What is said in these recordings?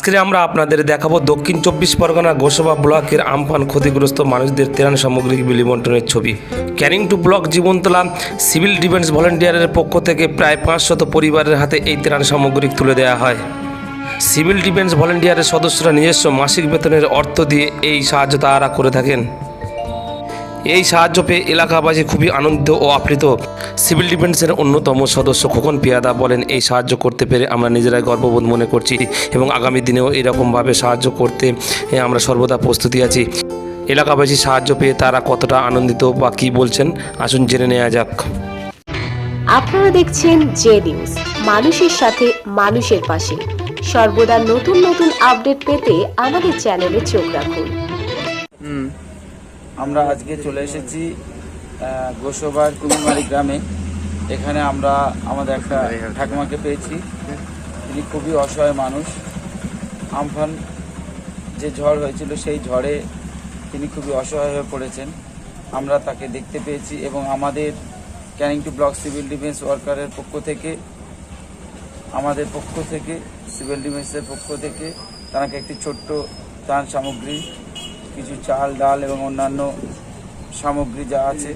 আজকে আমরা আপনাদের দেখাবো দক্ষিণ 24 পরগনা গোসাবা ব্লকের আমফান ক্ষতিগ্রস্ত মানুষদের ত্রাণ সামগ্রী বিলি-বন্টনের ছবি। Canning two block Jibantala civil defence ভলেন্টিয়ারের পক্ষ থেকে প্রায় 500 পরিবারের হাতে এই ত্রাণ সামগ্রী তুলে দেওয়া হয়। সিভিল ডিফেন্স ভলেন্টিয়ারের সদস্যরা নিজস্ব মাসিক বেতনের অর্থ দিয়ে এই সাহায্য তারা করে থাকেন। এই সাহায্য পেয়ে এলাকাবাসী খুবই আনন্দিত ও আপ্লুত। সিভিল ডিফেন্সের অন্যতম সদস্য খোকন পিয়াদা বলেন, এই সাহায্য করতে পেরে আমরা নিজেরাই গর্ববোধ মনে করছি এবং আগামী দিনেও এরকমভাবে সাহায্য করতে আমরা সর্বদা প্রস্তুতি আছি। এলাকাবাসী সাহায্য পেয়ে তারা কতটা আনন্দিত বা কী বলছেন আসুন জেনে নেওয়া যাক। আপনারা দেখছেন জে নিউজ, মানুষের সাথে মানুষের পাশে। সর্বদা নতুন নতুন আপডেট পেতে আমাদের চ্যানেলে চোখ রাখুন। আমরা আজকে চলে এসেছি গোসাবার কুমিরমারি গ্রামে। এখানে আমরা আমাদের একটা ঠাকুমাকে পেয়েছি। তিনি খুবই অসহায় মানুষ। আমফান যে ঝড় হয়েছিল সেই ঝড়ে তিনি খুবই অসহায় হয়ে পড়েছেন। আমরা তাকে দেখতে পেয়েছি এবং আমাদের Canning two block civil defence ওয়ার্কারের পক্ষ থেকে, আমাদের পক্ষ থেকে, সিভিল ডিফেন্সের পক্ষ থেকে তাকে একটি ছোট্ট ত্রাণ সামগ্রী, কিছু চাল ডাল এবং অন্যান্য সামগ্রী যা আছে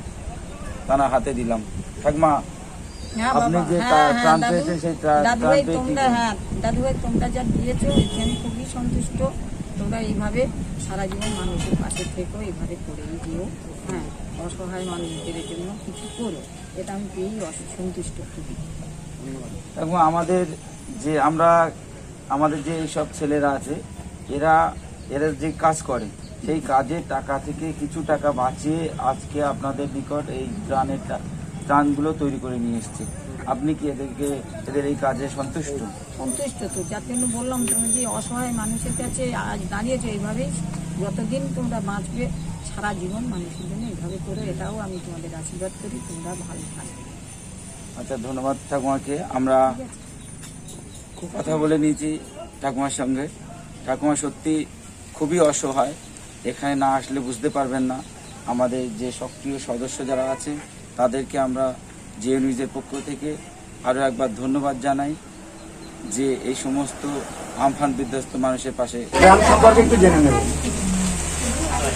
তারা হাতে দিলাম। ঠাকমা, আপনি যে ত্রাণ পেয়েছেন সেই ত্রাণ পেয়ে দাদু ভাই তোমরা যা দিয়েছো আমি খুবই সন্তুষ্ট। তোমরা এইভাবে সারা জীবন মানুষের পাশে থেকো, এইভাবে করেই দিও। হ্যাঁ, অসহায় মানুষদের জন্য কিছু করো, এটা আমি পেয়েই সন্তুষ্ট খুবই। এবং আমাদের যে এইসব ছেলেরা আছে এরা যে কাজ করে সেই কাজের টাকা থেকে কিছু টাকা বাঁচিয়ে আজকে আপনাদের নিকট এই ত্রাণগুলো তৈরি করে নিয়ে এসছে। আপনি কি এদের এই কাজে সন্তুষ্ট? সন্তুষ্ট তো, যার জন্য বললাম তুমি যে অসহায় মানুষের কাছে আজ দাঁড়িয়েছো, এইভাবেই যতদিন তোমরা বাঁচবে সারা জীবন মানুষের জন্য এইভাবে করো, এটাও আমি তোমাদের আশীর্বাদ করি। তোমরা ভালো থাকবে। আচ্ছা, ধন্যবাদ ঠাকুমাকে। আমরা কথা বলে নিয়েছি ঠাকুমার সঙ্গে। ঠাকুমা সত্যি খুবই অসহায়। এখানে না আসলে বুঝতে পারবেন না। আমাদের যে সক্রিয় সদস্য যারা আছে তাদেরকে আমরা জে নিউজের পক্ষ থেকে আরও একবার ধন্যবাদ জানাই যে এই সমস্ত আমফান বিধ্বস্ত মানুষের পাশে।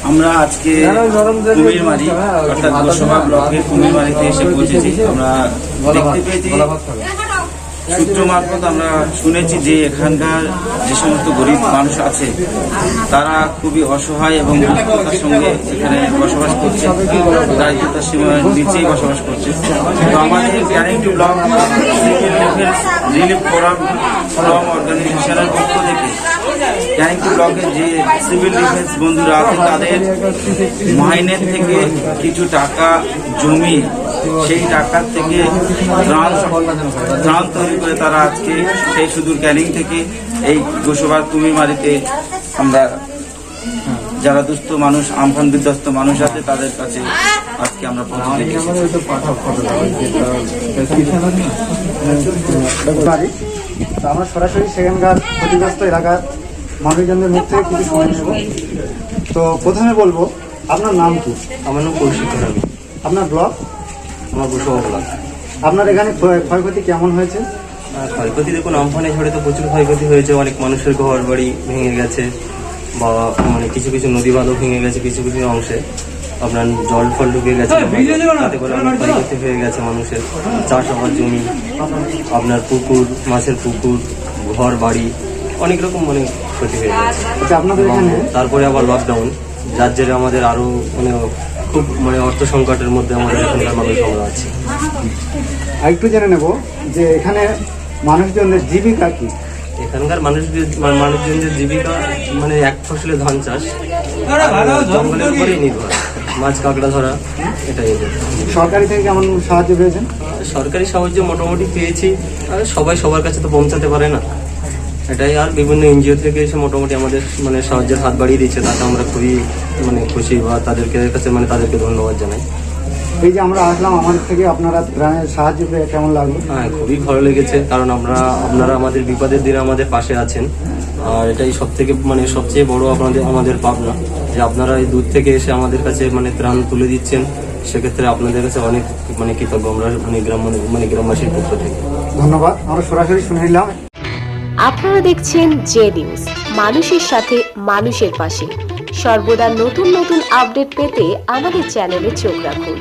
আমরা আজকে কুমিরমারি অর্থাৎ গোসাবা ব্লকের কুমিরমারিতে এসে পৌঁছেছি। আমরা দেখতে পেয়েছি, সূত্র মারফত আমরা শুনেছি যে এখানকার যে সমস্ত গরিব মানুষ আছে তারা খুবই অসহায় এবং দুঃস্থতার সঙ্গে এখানে বসবাস করছে, দারিদ্রতার সীমার নিচেই বসবাস করছে। তো আমাদের Canning two block civil defence relief forum অর্গানাইজেশনের পক্ষ থেকে ক্যানিং টু ব্লকের যে সিভিল ডিফেন্স বন্ধুরা আছে তাদের মাইনের থেকে কিছু টাকা জমি, সেই টাকার থেকে ত্রাণ তৈরি করে তারা আজকে সেই সুদূর ক্যানিং থেকে এই গোসাবার কুমিরমারিতে আমরা যারা দুস্থ মানুষ, আমফান বিধ্বস্ত মানুষ আছে তাদের কাছে আজকে আমরা পৌঁছে দিয়েছি। আমরা সরাসরি সেখানকার ক্ষতিগ্রস্ত এলাকার মানুষজনদের মুখ থেকে কিছু সময় নেব। তো প্রথমে বলবো, আপনার নাম কি? আমার নাম কৌশিক। আপনার ব্লক? আমার গোসাবা ব্লক। আপনার এখানে ক্ষয়ক্ষতি কেমন হয়েছে? ক্ষয়ক্ষতি দেখুন, আমফানে ঝড়ে তো প্রচুর ক্ষয়ক্ষতি হয়েছে। অনেক মানুষের ঘর বাড়ি ভেঙে গেছে বা কিছু কিছু নদী বাঁধও ভেঙে গেছে, কিছু কিছু অংশে আপনার জল ফল ঢুকে গেছে, তাতে করে অনেক ক্ষয়ক্ষতি হয়ে গেছে মানুষের। চাষ হওয়ার জমি, আপনার পুকুর, মাছের পুকুর, ঘর বাড়ি, অনেক রকম অনেক ক্ষতি হয়ে গেছে। আচ্ছা, আপনাদের এখানে তারপরে আবার লকডাউন, যার জেরে আমাদের আরো খুব অর্থ সংকটের মধ্যে আমাদের এখানকার মানুষ আমরা আছি। আরেকটু জেনে নেব যে এখানে মানুষজনের জীবিকা কি? এখানকার মানুষজনদের জীবিকা এক ফসলে ধান চাষ, জঙ্গলের উপরেই নির্ভর, মাছ কাঁকড়া ধরা, এটাই এদের। সরকারি থেকে কেমন সাহায্য পেয়েছেন? সরকারি সাহায্য মোটামুটি পেয়েছি, আর সবাই সবার কাছে তো পৌঁছাতে পারে না, এটাই। আর বিভিন্ন এনজিও থেকে এসে মোটামুটি আমাদের সাহায্যের হাত বাড়িয়ে দিচ্ছে, তাতে আমরা খুবই খুশি বা তাদেরকে কাছে তাদেরকে ধন্যবাদ জানাই। এই যে আমরা আসলাম, আমাদের থেকে আপনারা ত্রাণের সাহায্য পেয়ে কেমন লাগলো? হ্যাঁ, খুবই ভালো লেগেছে, কারণ আপনারা আমাদের বিপদের দিনে আমাদের পাশে আছেন। আর এটাই সবচেয়ে বড় আমাদের পাবনা যে আপনারা এই দূর থেকে এসে আমাদের কাছে ত্রাণ তুলে দিচ্ছেন। সেক্ষেত্রে আপনাদের কাছে অনেক কৃতজ্ঞ আমরা গ্রামবাসীর পক্ষ থেকে। ধন্যবাদ। আমরা সরাসরি শুনে নিলাম। আপনারা দেখছেন জে নিউজ, মানুষের সাথে মানুষের পাশে সর্বদা নতুন নতুন আপডেট পেতে আমাদের চ্যানেলে চোখ রাখুন।